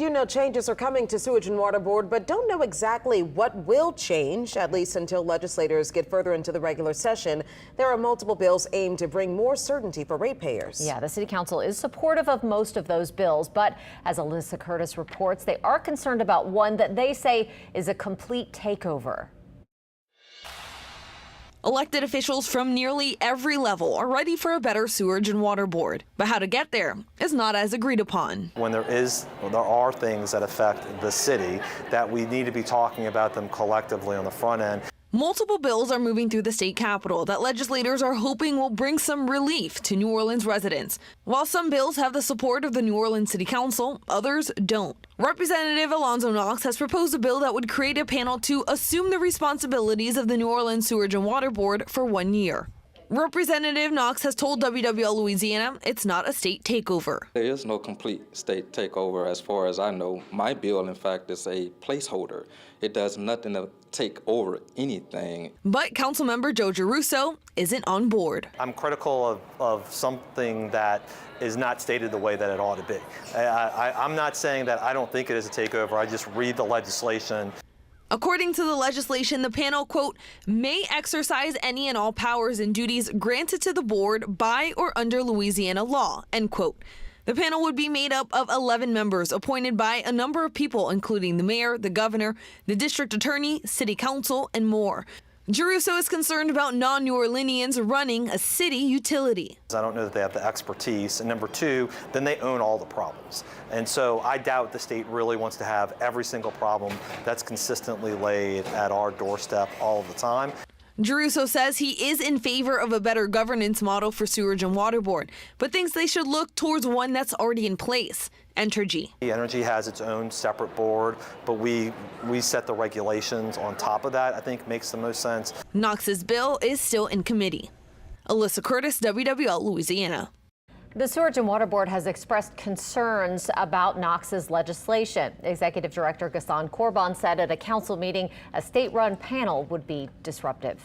You know, changes are coming to Sewage and Water Board, but don't know exactly what will change, at least until legislators get further into the regular session. There are multiple bills aimed to bring more certainty for ratepayers. Yeah, the City Council is supportive of most of those bills, but as Alyssa Curtis reports, they are concerned about one that they say is a complete takeover. Elected officials from nearly every level are ready for a better sewage and water board, but how to get there is not as agreed upon. When there are things that affect the city, that we need to be talking about them collectively on the front end. Multiple bills are moving through the state capitol that legislators are hoping will bring some relief to New Orleans residents. While some bills have the support of the New Orleans City Council, others don't. Representative Alonzo Knox has proposed a bill that would create a panel to assume the responsibilities of the New Orleans Sewage and Water Board for 1 year. Representative Knox has told WWL Louisiana it's not a state takeover. There is no complete state takeover as far as I know. My bill, in fact, is a placeholder. It does nothing to take over anything. But Councilmember Joe Giarrusso isn't on board. I'm critical of something that is not stated the way that it ought to be. I'm not saying that I don't think it is a takeover. I just read the legislation. According to the legislation, the panel, quote, may exercise any and all powers and duties granted to the board by or under Louisiana law, end quote. The panel would be made up of 11 members appointed by a number of people, including the mayor, the governor, the district attorney, city council, and more. Giarrusso is concerned about non-New Orleanians running a city utility. I don't know that they have the expertise. And number two, then they own all the problems. And so I doubt the state really wants to have every single problem that's consistently laid at our doorstep all of the time. Giarrusso says he is in favor of a better governance model for Sewage and Water Board, but thinks they should look towards one that's already in place. Entergy. Energy has its own separate board, but we set the regulations on top of that. I think makes the most sense. Knox's bill is still in committee. Alyssa Curtis, WWL Louisiana. The Sewage and Water Board has expressed concerns about Knox's legislation. Executive Director Ghassan Corban said at a council meeting a state-run panel would be disruptive.